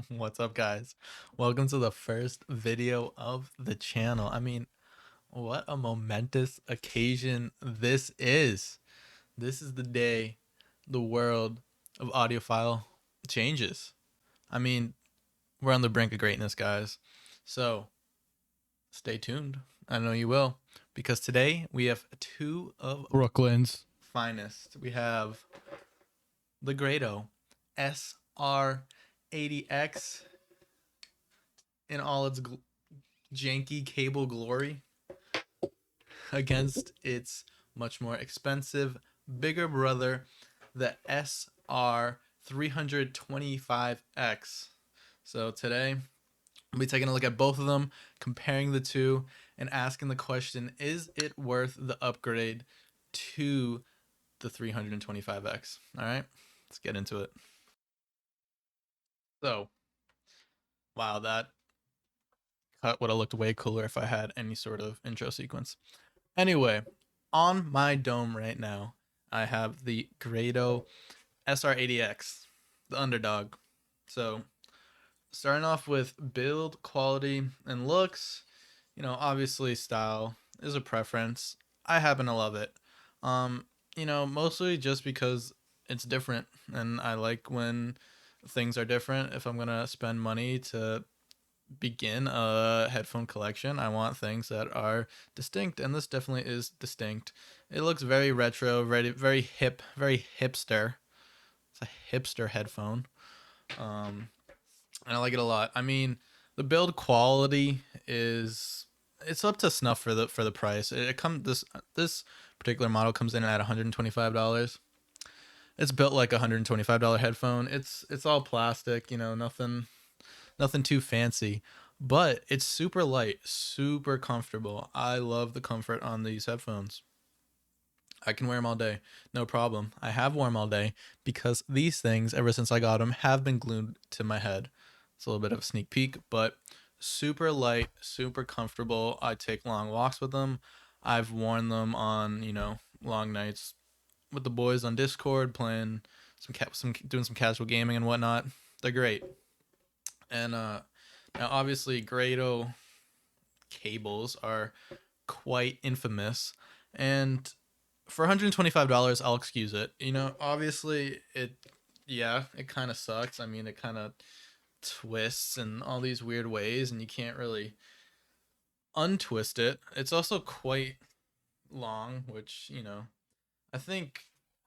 What's up, guys? Welcome to the first video of the channel. What a momentous occasion this is. This is the day the world of audiophile changes. I mean, we're on the brink of greatness, guys. So stay tuned. I know you will, because today we have two of Brooklyn's finest. We have the Grado SR80x in all its janky cable glory against its much more expensive bigger brother, the SR325x. So today we'll be taking a look at both of them, comparing the two, and asking the question, is it worth the upgrade to the 325x? All right, let's get into it. So, wow, that cut would have looked way cooler if I had any sort of intro sequence. Anyway, on my dome right now, I have the Grado SR80X, the underdog. So, starting off with build quality and looks, obviously style is a preference. I happen to love it. Mostly just because it's different and I like when things are different. If I'm going to spend money to begin a headphone collection, I want things that are distinct, and this definitely is distinct. It looks very retro, very hip, very hipster. It's a hipster headphone, and I like it a lot. The build quality is it's up to snuff for the price. This particular model comes in at $125. It's built like a $125 headphone. It's all plastic, nothing too fancy, but it's super light, super comfortable. I love the comfort on these headphones. I can wear them all day, no problem. I have worn them all day because these things, ever since I got them, have been glued to my head. It's a little bit of a sneak peek, but super light, super comfortable. I take long walks with them. I've worn them on, long nights with the boys on Discord, playing doing some casual gaming and whatnot. They're great. And now obviously Grado cables are quite infamous, and for $125 I'll excuse it. Obviously it kind of sucks. It kind of twists in all these weird ways and you can't really untwist it. It's also quite long, which, I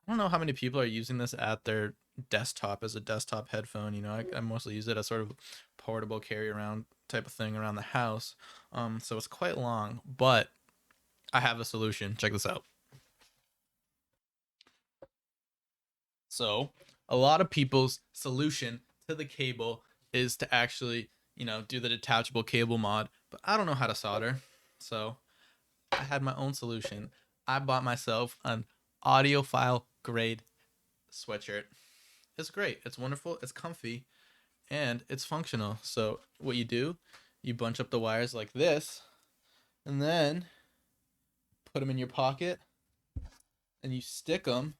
don't know how many people are using this at their desktop as a desktop headphone. I mostly use it as sort of portable carry around type of thing around the house. So it's quite long, but I have a solution. Check this out. So a lot of people's solution to the cable is to actually, do the detachable cable mod, but I don't know how to solder. So I had my own solution. I bought myself an audiophile grade sweatshirt. It's great. It's wonderful. It's comfy and it's functional. So what you do, you bunch up the wires like this and then put them in your pocket and you stick them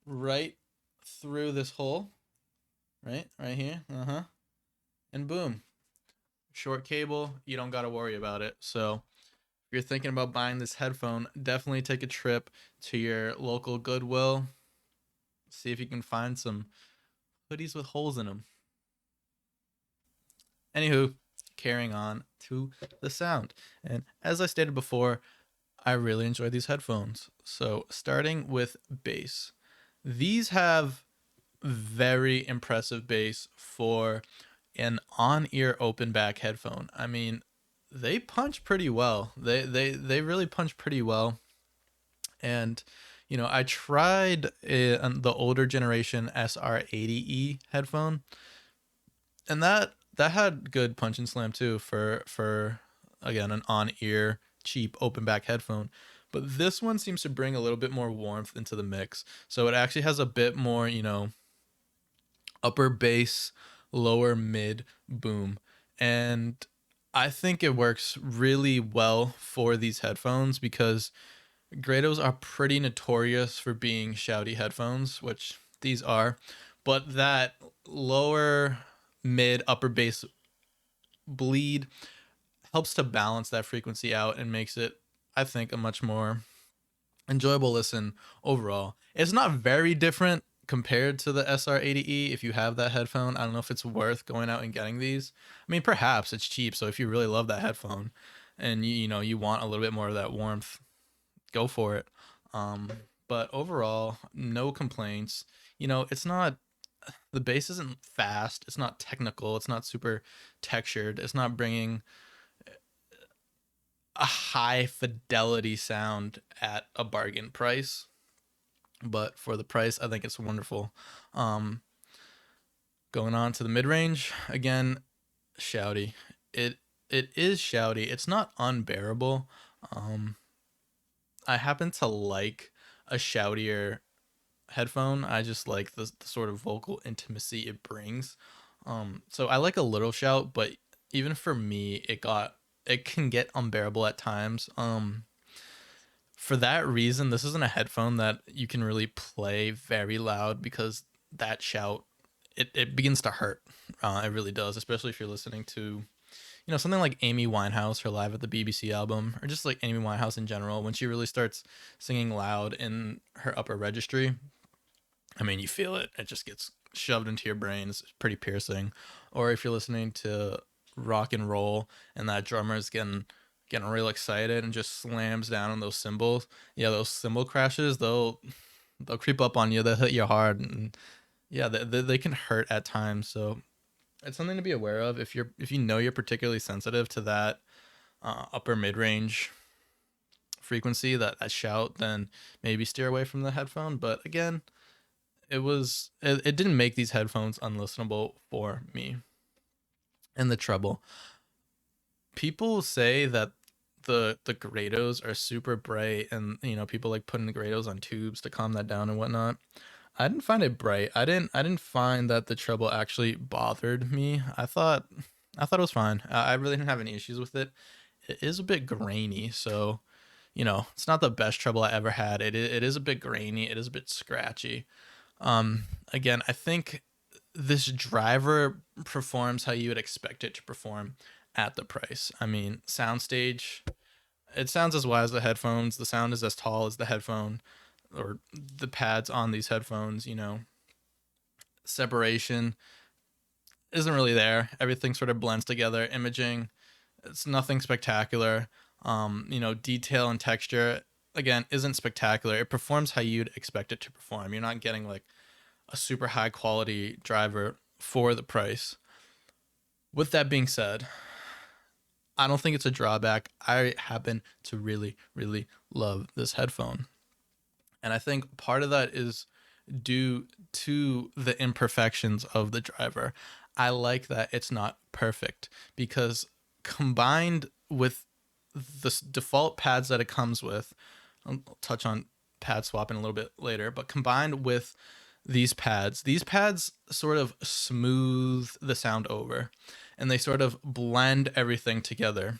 right through this hole, right here. And boom, short cable. You don't got to worry about it. So if you're thinking about buying this headphone, definitely take a trip to your local Goodwill. See if you can find some hoodies with holes in them. Anywho, carrying on to the sound. And as I stated before, I really enjoy these headphones. So starting with bass. These have very impressive bass for an on-ear open back headphone. They punch pretty well. They really punch pretty well. And I tried the older generation SR80e headphone, and that had good punch and slam too for again an on-ear cheap open back headphone. But this one seems to bring a little bit more warmth into the mix. So it actually has a bit more, upper bass, lower mid boom. And I think it works really well for these headphones because Grados are pretty notorious for being shouty headphones, which these are, but that lower, mid, upper bass bleed helps to balance that frequency out and makes it, I think, a much more enjoyable listen overall. It's not very different compared to the SR80E. If you have that headphone, I don't know if it's worth going out and getting these. I mean, perhaps it's cheap, so if you really love that headphone and you know you want a little bit more of that warmth, go for it. Um, but overall, no complaints. You know, it's not, the bass isn't fast. It's not technical. It's not super textured. It's not bringing a high fidelity sound at a bargain price. But for the price, I think it's wonderful. Um, Going on to the mid range again, shouty. It it is shouty. It's not unbearable. Um, I happen to like a shoutier headphone. I just like the sort of vocal intimacy it brings. So I like a little shout, but even for me, it can get unbearable at times. For that reason, this isn't a headphone that you can really play very loud because that shout, it begins to hurt. It really does, especially if you're listening to, you know, something like Amy Winehouse, her Live at the BBC album, or just like Amy Winehouse in general. When she really starts singing loud in her upper registry, I mean, you feel it. It just gets shoved into your brain. It's pretty piercing. Or if you're listening to rock and roll and that drummer is getting real excited and just slams down on those cymbals. Yeah, those cymbal crashes, they'll creep up on you. They'll hit you hard, and yeah, they can hurt at times. So it's something to be aware of if you know you're particularly sensitive to that upper mid range frequency, that shout, then maybe steer away from the headphone. But again, it didn't make these headphones unlistenable for me. And the treble, people say that the Grados are super bright, and you know people like putting the Grados on tubes to calm that down and whatnot. I didn't find it bright. I didn't find that the treble actually bothered me. I thought it was fine. I really didn't have any issues with it. It is a bit grainy, so you know it's not the best treble I ever had. It is a bit grainy. It is a bit scratchy. Again, I think this driver performs how you would expect it to perform at the price. I mean, soundstage, it sounds as wide as the headphones. The sound is as tall as the headphone or the pads on these headphones, you know. Separation isn't really there. Everything sort of blends together. Imaging, it's nothing spectacular. You know, detail and texture again isn't spectacular. It performs how you'd expect it to perform. You're not getting like a super high quality driver for the price. With that being said, I don't think it's a drawback. I happen to really, really love this headphone. And I think part of that is due to the imperfections of the driver. I like that it's not perfect because combined with the default pads that it comes with, I'll touch on pad swapping a little bit later, but combined with these pads sort of smooth the sound over and they sort of blend everything together.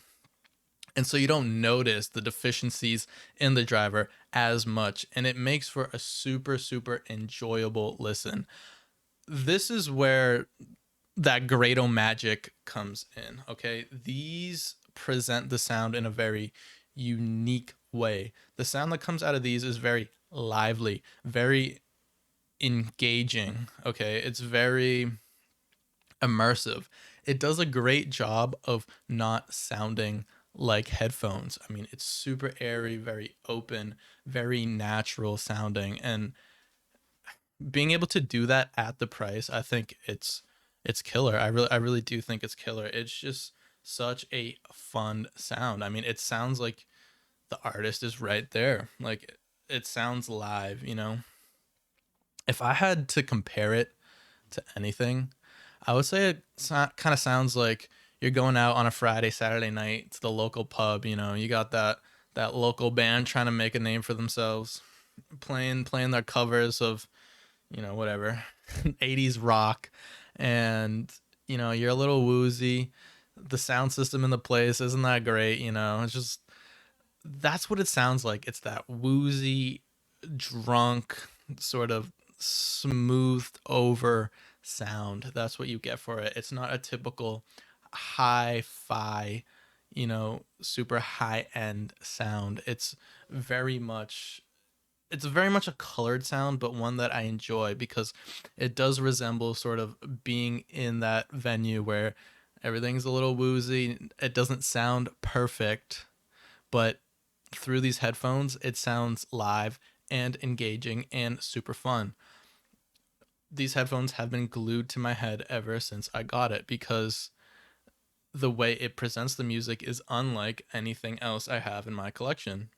And so you don't notice the deficiencies in the driver as much, and it makes for a super, super enjoyable listen. This is where that Grado magic comes in, okay? These present the sound in a very unique way. The sound that comes out of these is very lively, very engaging, okay? It's very immersive. It does a great job of not sounding like headphones. I mean, it's super airy, very open, very natural sounding, and being able to do that at the price, I think it's killer. I really do think it's killer. It's just such a fun sound. I mean, it sounds like the artist is right there. Like it sounds live, you know. If I had to compare it to anything, I would say it kind of sounds like you're going out on a Friday, Saturday night to the local pub. You know, you got that local band trying to make a name for themselves, playing their covers of, you know, whatever, 80s rock, and you know you're a little woozy. The sound system in the place isn't that great. You know, it's just that's what it sounds like. It's that woozy, drunk sort of smoothed over sound. That's what you get for it. It's not a typical hi-fi, super high end sound. Very much it's very much a colored sound, but one that I enjoy because it does resemble sort of being in that venue where everything's a little woozy. It doesn't sound perfect, but through these headphones, it sounds live and engaging and super fun. These headphones have been glued to my head ever since I got it because the way it presents the music is unlike anything else I have in my collection.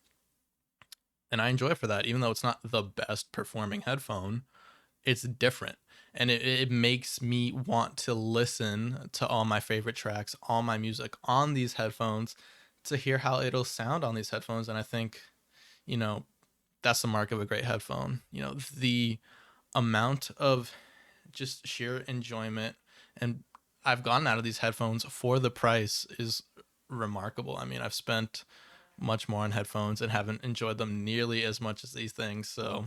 And I enjoy it for that, even though it's not the best performing headphone, it's different. And it makes me want to listen to all my favorite tracks, all my music on these headphones to hear how it'll sound on these headphones. And I think, you know, that's the mark of a great headphone. The amount of just sheer enjoyment and I've gotten out of these headphones for the price is remarkable. I mean, I've spent much more on headphones and haven't enjoyed them nearly as much as these things. So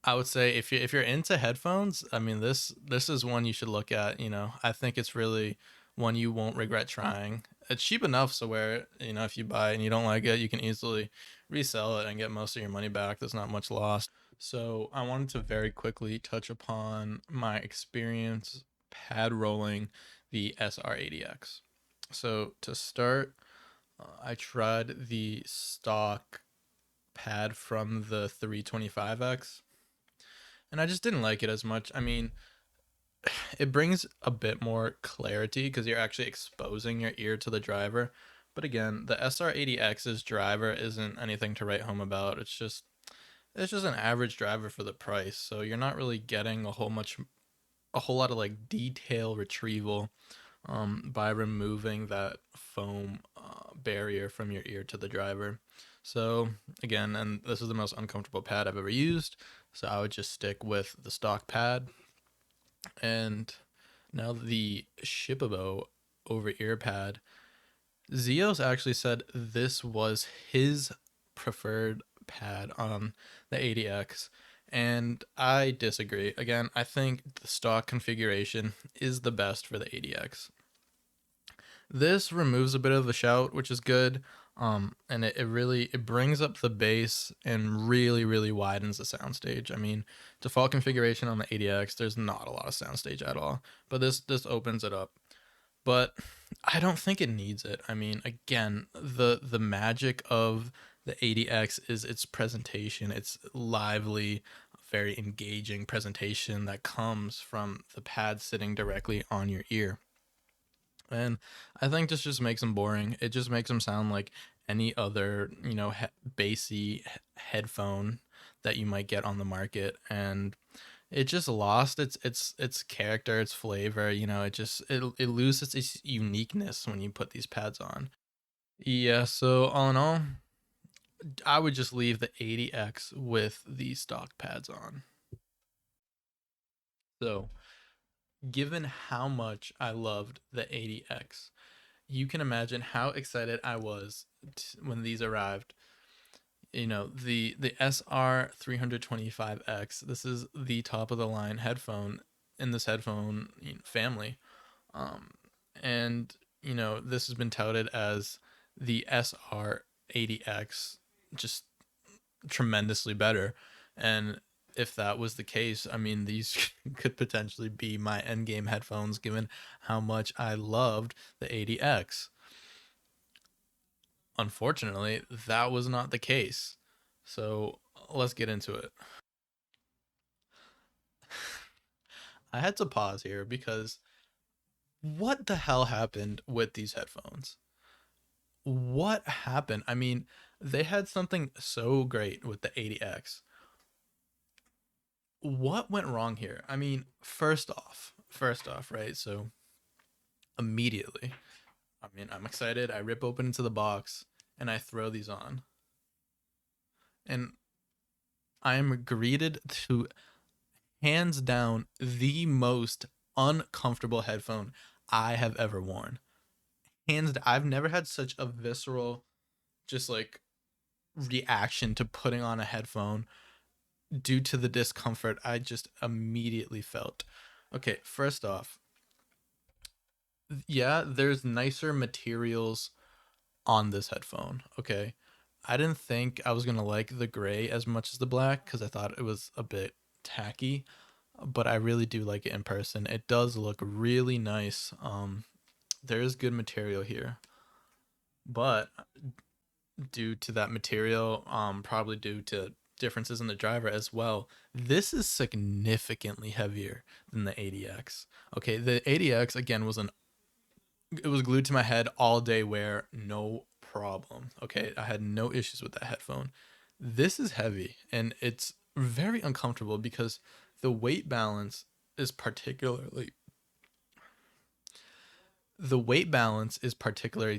I would say if you're into headphones, I mean this is one you should look at. I think it's really one you won't regret trying. It's cheap enough so where if you buy it and you don't like it, you can easily resell it and get most of your money back. There's not much lost. So I wanted to very quickly touch upon my experience pad rolling the SR80X. So to start, I tried the stock pad from the 325X, and I just didn't like it as much. I mean, it brings a bit more clarity because you're actually exposing your ear to the driver. But again, the SR80X's driver isn't anything to write home about. It's just an average driver for the price. So you're not really getting a whole lot of like detail retrieval by removing that foam barrier from your ear to the driver. So again, and this is the most uncomfortable pad I've ever used. So I would just stick with the stock pad. And now the Shipibo over ear pad. Zeos actually said this was his preferred pad on the 80X. And I disagree. Again, I think the stock configuration is the best for the 80X. This removes a bit of the shout, which is good. And it brings up the bass and really, really widens the soundstage. I mean, default configuration on the 80X, there's not a lot of soundstage at all. But this opens it up. But I don't think it needs it. I mean, again, the magic of the 80X is its presentation. It's lively, very engaging presentation that comes from the pad sitting directly on your ear. And I think this just makes them boring. It just makes them sound like any other, bassy headphone that you might get on the market. And it just lost its character, its flavor. It loses its uniqueness when you put these pads on. Yeah, so all in all, I would just leave the 80X with the stock pads on. So, given how much I loved the 80X, you can imagine how excited I was when these arrived. The SR325X. This is the top of the line headphone in this headphone family. Um, and this has been touted as the SR80X, just tremendously better. And if that was the case, I mean, these could potentially be my endgame headphones given how much I loved the 80X. Unfortunately, that was not the case. So let's get into it. I had to pause here because what the hell happened with these headphones? What happened? I mean, they had something so great with the 80X. What went wrong here? I mean, first off, right? So immediately, I mean, I'm excited. I rip open into the box and I throw these on. And I am greeted to hands down the most uncomfortable headphone I have ever worn. I've never had such a visceral, just like reaction to putting on a headphone. due to the discomfort I just immediately felt. Okay, first off, yeah, there's nicer materials on this headphone. Okay. I didn't think I was going to like the gray as much as the black because I thought it was a bit tacky, but I really do like it in person. It does look really nice. There is good material here, but due to that material, probably due to differences in the driver as well, this is significantly heavier than the 80X. Okay, the 80X again it was glued to my head all day wear, no problem. Okay, I had no issues with that headphone. This is heavy and it's very uncomfortable because the weight balance is particularly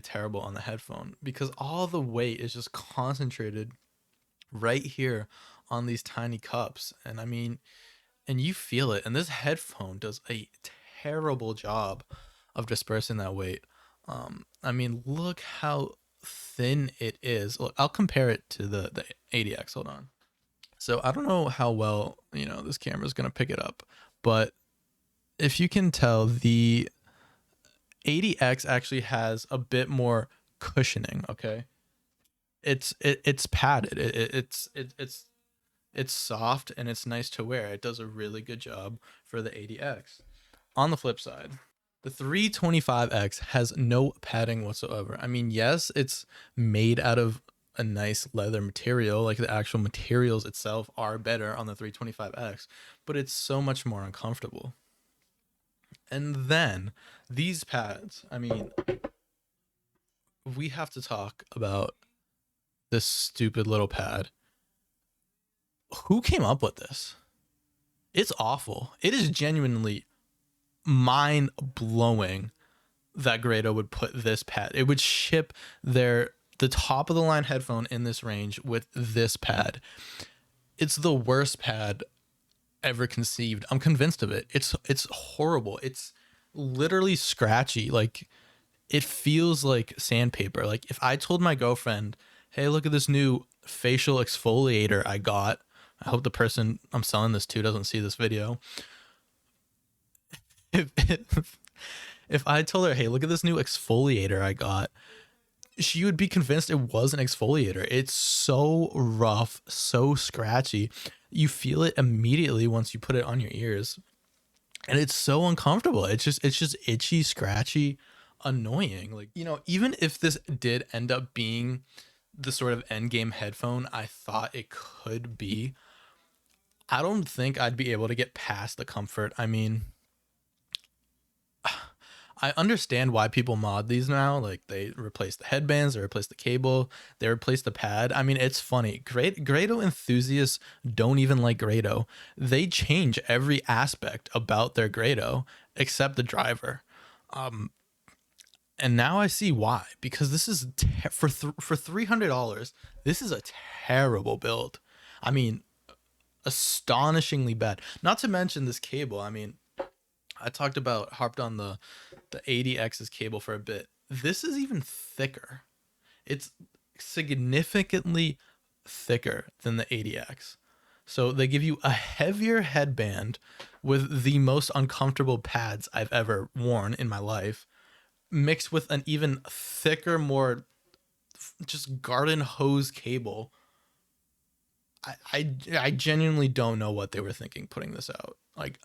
terrible on the headphone because all the weight is just concentrated right here on these tiny cups. And I mean, and you feel it. And this headphone does a terrible job of dispersing that weight. I mean, look how thin it is. Look, I'll compare it to the 80X. Hold on. So I don't know how well this camera is gonna pick it up, but if you can tell, the 80X actually has a bit more cushioning. Okay, it's padded. It's soft and it's nice to wear. It does a really good job for the 80X. On the flip side, the 325X has no padding whatsoever. I mean, yes, it's made out of a nice leather material, like the actual materials itself are better on the 325X, but it's so much more uncomfortable. And then these pads, I mean, we have to talk about this stupid little pad. Who came up with this? It's awful. It is genuinely mind blowing that Grado would put this pad. It would ship the top of the line headphone in this range with this pad. It's the worst pad ever conceived. I'm convinced of it. It's horrible. It's literally scratchy. Like it feels like sandpaper. Like if I told my girlfriend, "Hey, look at this new facial exfoliator I got." I hope the person I'm selling this to doesn't see this video. If, if I told her, "Hey, look at this new exfoliator I got," she would be convinced it was an exfoliator. It's so rough, so scratchy. You feel it immediately once you put it on your ears. And it's so uncomfortable. It's just itchy, scratchy, annoying. Like, even if this did end up being the sort of end game headphone I thought it could be, I don't think I'd be able to get past the comfort. I mean, I understand why people mod these now. Like they replace the headbands, they replace the cable, they replace the pad. I mean, it's funny. Grado enthusiasts don't even like Grado. They change every aspect about their Grado except the driver. And now I see why. Because this is for $300. This is a terrible build. I mean, astonishingly bad. Not to mention this cable. I mean, I harped on the 80X's cable for a bit. This is even thicker. It's significantly thicker than the 80X. So they give you a heavier headband with the most uncomfortable pads I've ever worn in my life, mixed with an even thicker, more just garden hose cable. I genuinely don't know what they were thinking putting this out. Like,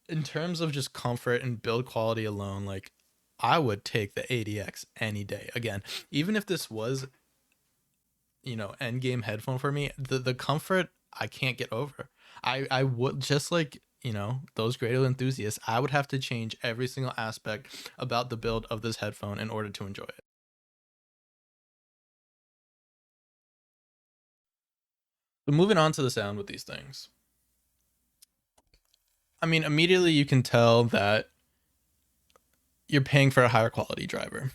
in terms of just comfort and build quality alone, like I would take the 80X any day. Again, even if this was, end game headphone for me, the comfort I can't get over. I would just like, those Grado enthusiasts, I would have to change every single aspect about the build of this headphone in order to enjoy it. But moving on to the sound with these things. I mean, immediately you can tell that you're paying for a higher quality driver.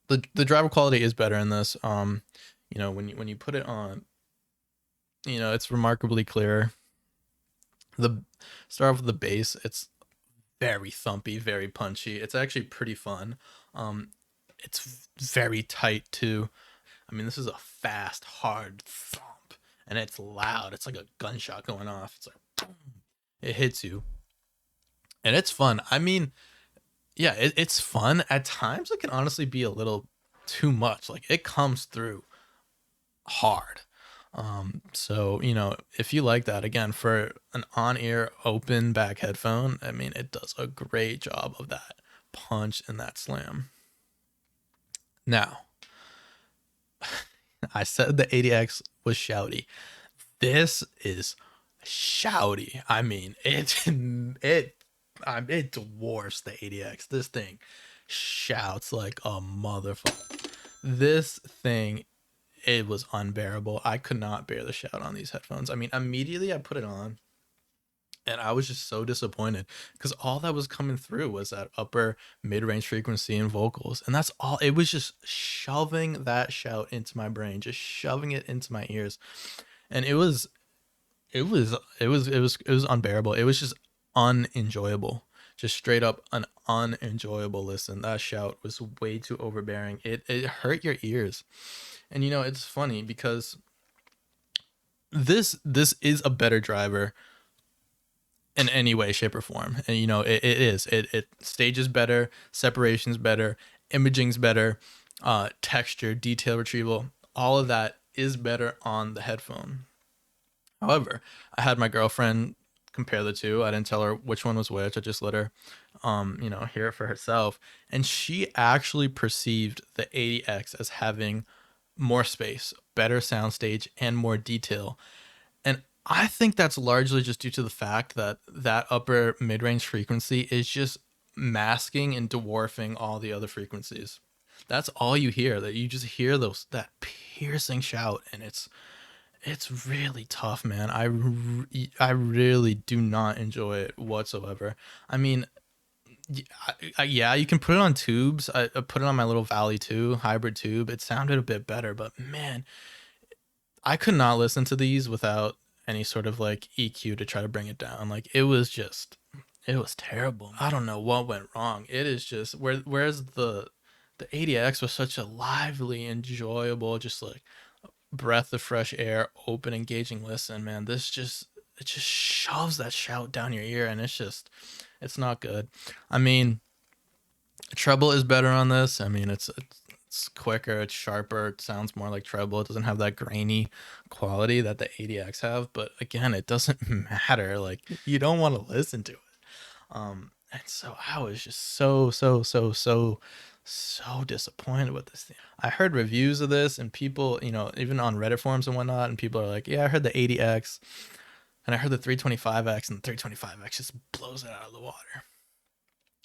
The driver quality is better in this. When you put it on, it's remarkably clear. The Start off with the bass. It's very thumpy, very punchy. It's actually pretty fun. It's very tight too. I mean, this is a fast, hard thump, and it's loud. It's like a gunshot going off. It's like boom. It hits you, and it's fun. I mean, yeah, it's fun. At times, it can honestly be a little too much. Like it comes through hard. So if you like that, again, for an on-ear open back headphone, I mean, it does a great job of that punch and that slam. Now, I said the 80X was shouty. This is shouty. I mean, it dwarfs the 80X. This thing shouts like a motherfucker. This thing, it was unbearable. I could not bear the shout on these headphones. I mean, immediately I put it on and I was just so disappointed because all that was coming through was that upper mid-range frequency and vocals. And that's all. It was just shoving that shout into my brain, just shoving it into my ears. And it was unbearable. It was just unenjoyable. Just straight up an unenjoyable listen. That shout was way too overbearing. It hurt your ears. And it's funny because this is a better driver in any way, shape, or form. And it is. It stages better, separation's better, imaging's better, texture, detail retrieval, all of that is better on the headphone. However, I had my girlfriend compare the two. I didn't tell her which one was which. I just let her hear it for herself. And she actually perceived the 80X as having more space, better soundstage, and more detail. And I think that's largely just due to the fact that that upper mid-range frequency is just masking and dwarfing all the other frequencies. That's all you hear. That you just hear that piercing shout, and it's really tough, man. I really do not enjoy it whatsoever. I mean, yeah, you can put it on tubes. I put it on my little Valley 2 hybrid tube. It sounded a bit better, but man, I could not listen to these without any sort of like EQ to try to bring it down. Like it was terrible. I don't know what went wrong. It is just whereas the 80X was such a lively, enjoyable, just like breath of fresh air, open, engaging listen, man. It just shoves that shout down your ear, and it's not good. I mean, treble is better on this. I mean, it's quicker, it's sharper, it sounds more like treble. It doesn't have that grainy quality that the 80X have, but again, it doesn't matter. Like you don't want to listen to it. And so I was just so disappointed with this thing. I heard reviews of this and people, even on Reddit forums and whatnot, and people are like, yeah, I heard the 80X and I heard the 325X, and the 325X just blows it out of the water.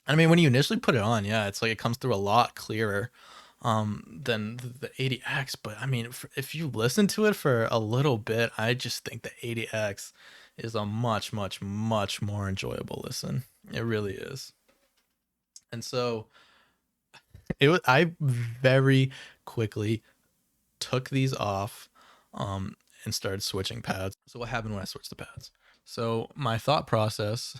I mean, when you initially put it on, yeah, it's like it comes through a lot clearer than the 80X. But I mean, if you listen to it for a little bit, I just think the 80X is a much, much, much more enjoyable listen. It really is. And so I very quickly took these off and started switching pads. So what happened when I switched the pads? So my thought process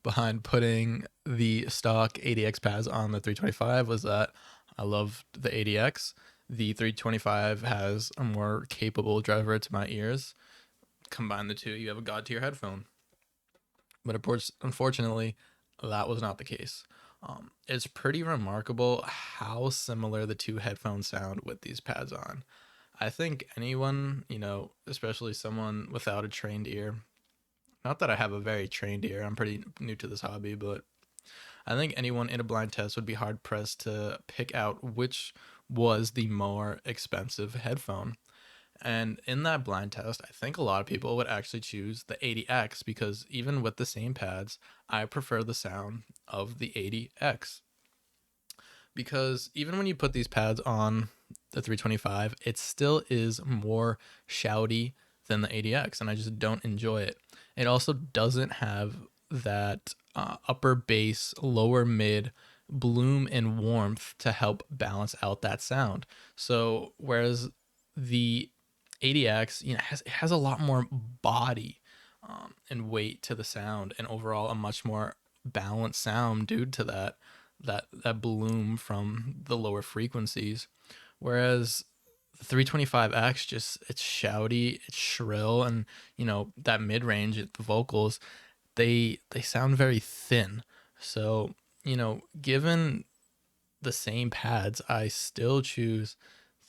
behind putting the stock 80X pads on the 325 was that I love the 80X. The 325 has a more capable driver to my ears. Combine the two, you have a god tier headphone. But of course, unfortunately, that was not the case. It's pretty remarkable how similar the two headphones sound with these pads on. I think anyone, especially someone without a trained ear, not that I have a very trained ear, I'm pretty new to this hobby, but I think anyone in a blind test would be hard pressed to pick out which was the more expensive headphone. And in that blind test, I think a lot of people would actually choose the 80X because even with the same pads, I prefer the sound of the 80X. Because even when you put these pads on the 325, it still is more shouty than the 80X, and I just don't enjoy it. It also doesn't have that upper bass, lower mid bloom and warmth to help balance out that sound. So whereas the 80X, it has a lot more body and weight to the sound, and overall a much more balanced sound due to that bloom from the lower frequencies. Whereas The 325X, just it's shouty, it's shrill, and that mid range, the vocals, they sound very thin. So given the same pads, I still choose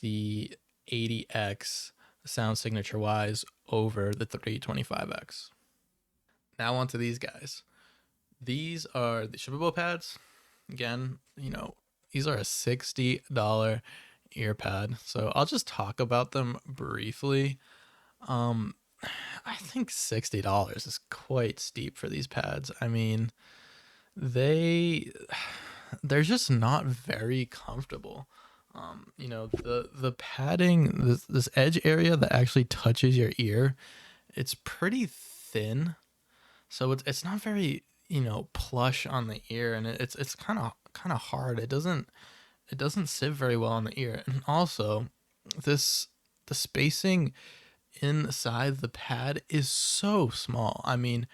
the 80X sound signature wise over the 325X. Now onto these guys. These are the shippable pads. Again, these are a $60 ear pad. So I'll just talk about them briefly. Um, I think $60 is quite steep for these pads. I mean, they they're just not very comfortable. The padding, this edge area that actually touches your ear, it's pretty thin, so it's not very plush on the ear, and it's kind of hard. It doesn't sit very well on the ear, and also this the spacing inside the pad is so small. I mean,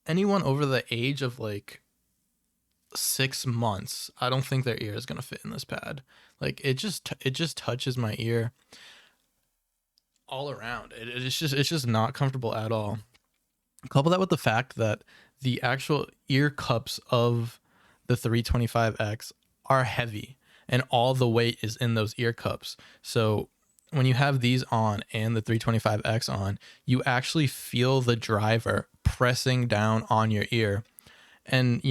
anyone over the age of like 6 months, I don't think their ear is gonna fit in this pad. Like it just touches my ear all around. It's just not comfortable at all. Couple that with the fact that the actual ear cups of the 325X are heavy, and all the weight is in those ear cups. So when you have these on and the 325X on, you actually feel the driver pressing down on your ear, and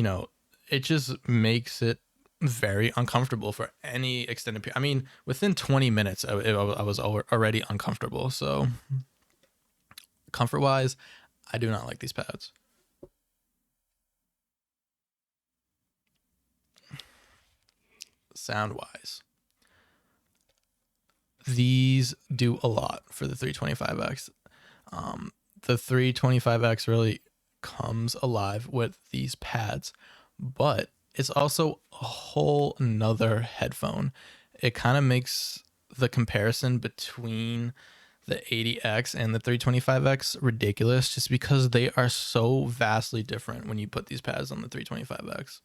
it just makes it very uncomfortable for any extended period. I mean, within 20 minutes, I was already uncomfortable. So comfort wise, I do not like these pads. Sound wise, these do a lot for the 325X. The 325X really comes alive with these pads, but it's also a whole nother headphone. It kind of makes the comparison between the 80X and the 325X ridiculous, just because they are so vastly different when you put these pads on the 325X.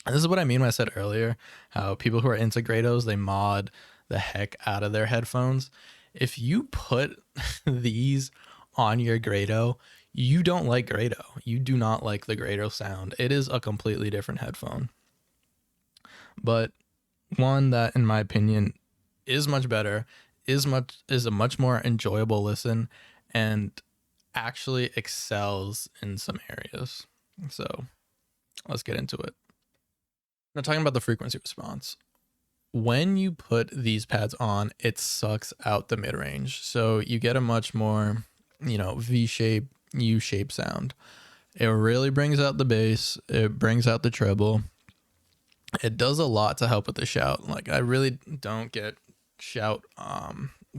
And this is what I mean when I said earlier how people who are into Grados, they mod the heck out of their headphones. If you put these on your Grado, you don't like Grado. You do not like the Grado sound. It is a completely different headphone. But one that, in my opinion, is much better, is a much more enjoyable listen, and actually excels in some areas. So let's get into it. Now, talking about the frequency response. When you put these pads on, it sucks out the mid range. So you get a much more, V shape, U shape sound. It really brings out the bass. It brings out the treble. It does a lot to help with the shout. Like, I really don't get shout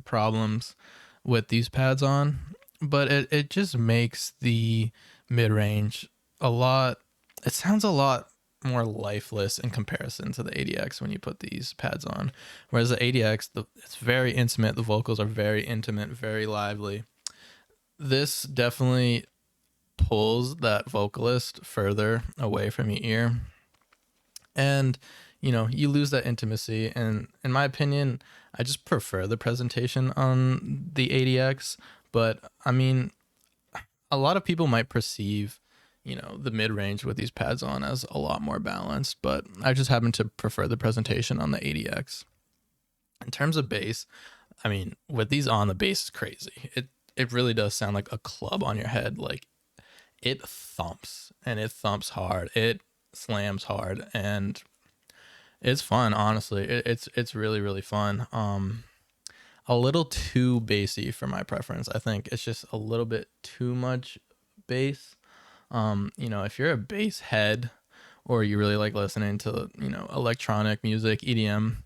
problems with these pads on, but it just makes the mid range it sounds a lot more lifeless in comparison to the 80X when you put these pads on. Whereas the 80X, it's very intimate. The vocals are very intimate, very lively. This definitely pulls that vocalist further away from your ear. And, you lose that intimacy. And in my opinion, I just prefer the presentation on the 80X. But I mean, a lot of people might perceive the mid-range with these pads on as a lot more balanced, but I just happen to prefer the presentation on the 80X. In terms of bass, I mean, with these on, the bass is crazy. It really does sound like a club on your head. Like, it thumps, and it thumps hard. It slams hard, and it's fun, honestly. It's really, really fun. A little too bassy for my preference. I think it's just a little bit too much bass. If you're a bass head, or you really like listening to, electronic music, EDM,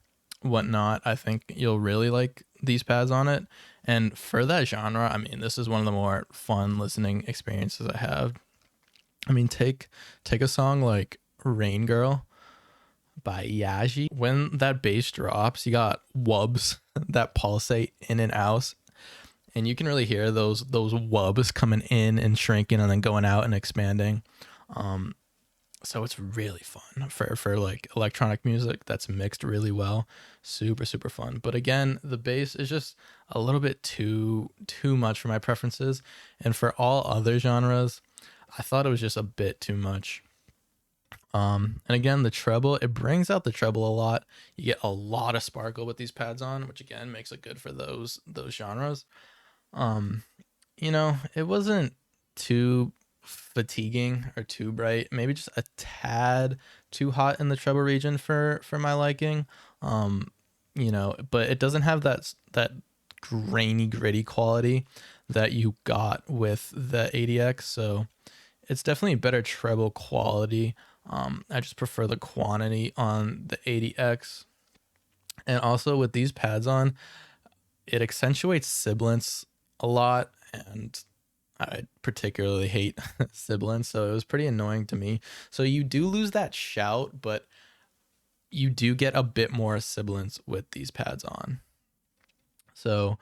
whatnot, I think you'll really like these pads on it. And for that genre, I mean, this is one of the more fun listening experiences I have. I mean, take a song like Rain Girl by Yaji. When that bass drops, you got wubs that pulsate in and out. And you can really hear those wubs coming in and shrinking and then going out and expanding. So it's really fun for like electronic music that's mixed really well. Super super fun. But again, the bass is just a little bit too much for my preferences, and for all other genres, I thought it was just a bit too much. And again, the treble, it brings out the treble a lot. You get a lot of sparkle with these pads on, which again makes it good for those genres. Um, it wasn't too fatiguing or too bright. Maybe just a tad too hot in the treble region for my liking. Um, but it doesn't have that grainy, gritty quality that you got with the 80X. So it's definitely better treble quality. I just prefer the quantity on the 80X. And also with these pads on, it accentuates sibilance a lot, and I particularly hate sibilance, so it was pretty annoying to me. So you do lose that shout, but you do get a bit more sibilance with these pads on. So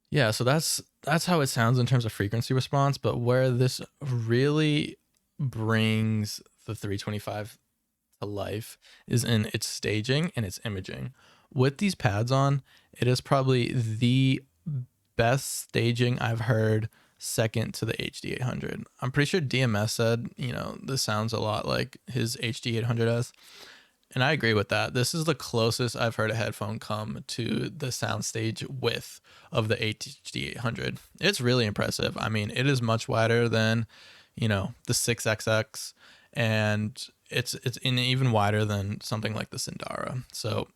yeah, so that's how it sounds in terms of frequency response, but where this really brings the 325 to life is in its staging and its imaging. With these pads on, it is probably the best staging I've heard, second to the HD800. I'm pretty sure DMS said, this sounds a lot like his HD800S. And I agree with that. This is the closest I've heard a headphone come to the soundstage width of the HD800. It's really impressive. I mean, it is much wider than, the 6XX, and it's even wider than something like the Sindara. So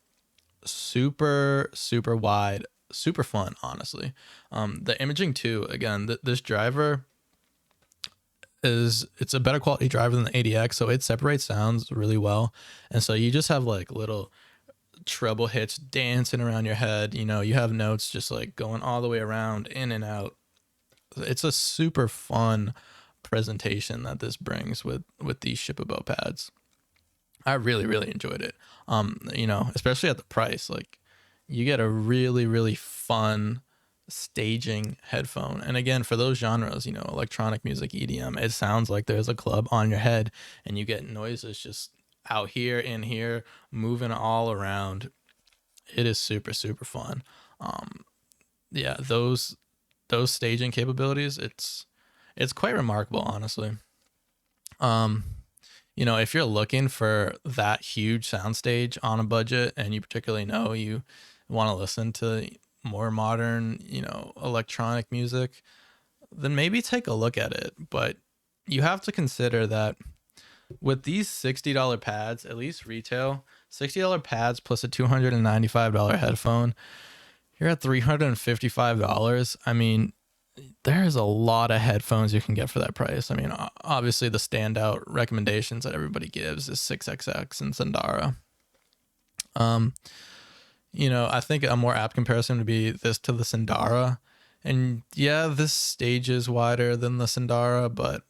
super super wide, super fun, honestly. The imaging too. Again, this driver it's a better quality driver than the 80X, so it separates sounds really well, and so you just have like little treble hits dancing around your head. You have notes just like going all the way around, in and out. It's a super fun presentation that this brings with these shippable pads. I really really enjoyed it. Especially at the price, like you get a really really fun staging headphone. And again, for those genres, electronic music, EDM, it sounds like there's a club on your head, and you get noises just out here, in here, moving all around. It is super super fun. Yeah, those staging capabilities, it's quite remarkable, honestly. um if you're looking for that huge soundstage on a budget, and you particularly know you want to listen to more modern, electronic music, then maybe take a look at it. But you have to consider that with these $60 pads, at least retail, $60 pads plus a $295 headphone, you're at $355. I mean, there's a lot of headphones you can get for that price. I mean, obviously the standout recommendations that everybody gives is 6XX and Sandara. I think a more apt comparison would be this to the Sandara. And yeah, this stage is wider than the Sandara, but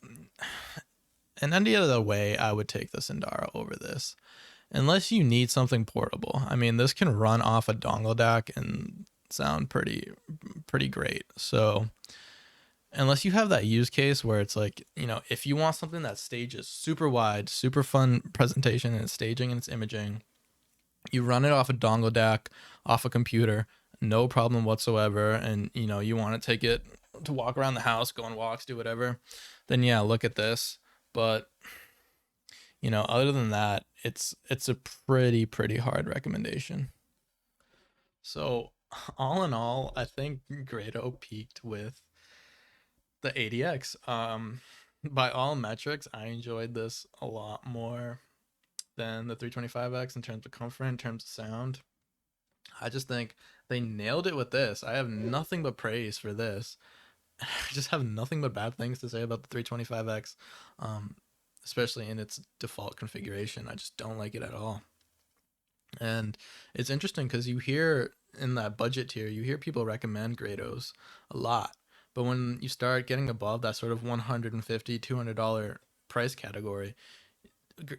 in any other way, I would take the Sandara over this. Unless you need something portable. I mean, this can run off a dongle DAC and sound pretty great. So unless you have that use case where it's like, if you want something that stages super wide, super fun presentation, and it's staging and it's imaging, you run it off a dongle DAC, off a computer, no problem whatsoever, and you want to take it to walk around the house, go on walks, do whatever, then yeah, look at this. But other than that, it's a pretty hard recommendation. So all in all, I think Grado peaked with the 80X. By all metrics, I enjoyed this a lot more than the 325X in terms of comfort, in terms of sound. I just think they nailed it with this. I have nothing but praise for this. I just have nothing but bad things to say about the 325X, especially in its default configuration. I just don't like it at all. And it's interesting because you hear in that budget tier, you hear people recommend Grados a lot. But when you start getting above that sort of $150, $200 price category,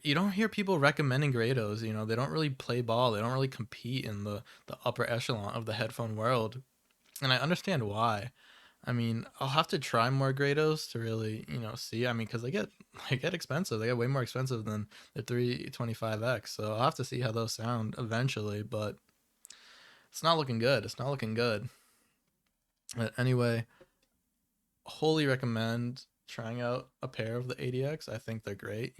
you don't hear people recommending Grados. They don't really play ball. They don't really compete in the upper echelon of the headphone world. And I understand why. I mean, I'll have to try more Grados to really, see. I mean, because they get expensive. They get way more expensive than the 325x. So I'll have to see how those sound eventually. But it's not looking good. It's not looking good. But anyway, wholly recommend trying out a pair of the 80x. I think they're great.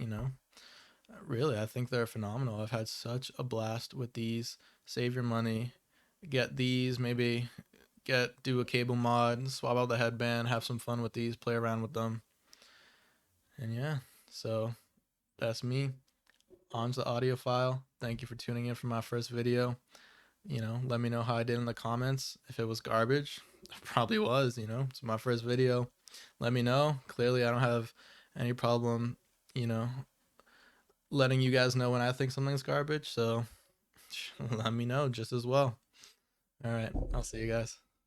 Really, I think they're phenomenal. I've had such a blast with these. Save your money, get these, maybe do a cable mod, swap out the headband, have some fun with these, play around with them. And yeah, so that's me. On to the audio file. Thank you for tuning in for my first video. Let me know how I did in the comments. If it was garbage, it probably was, it's my first video. Let me know. Clearly I don't have any problem, you know, letting you guys know when I think something's garbage, so let me know just as well. All right, I'll see you guys.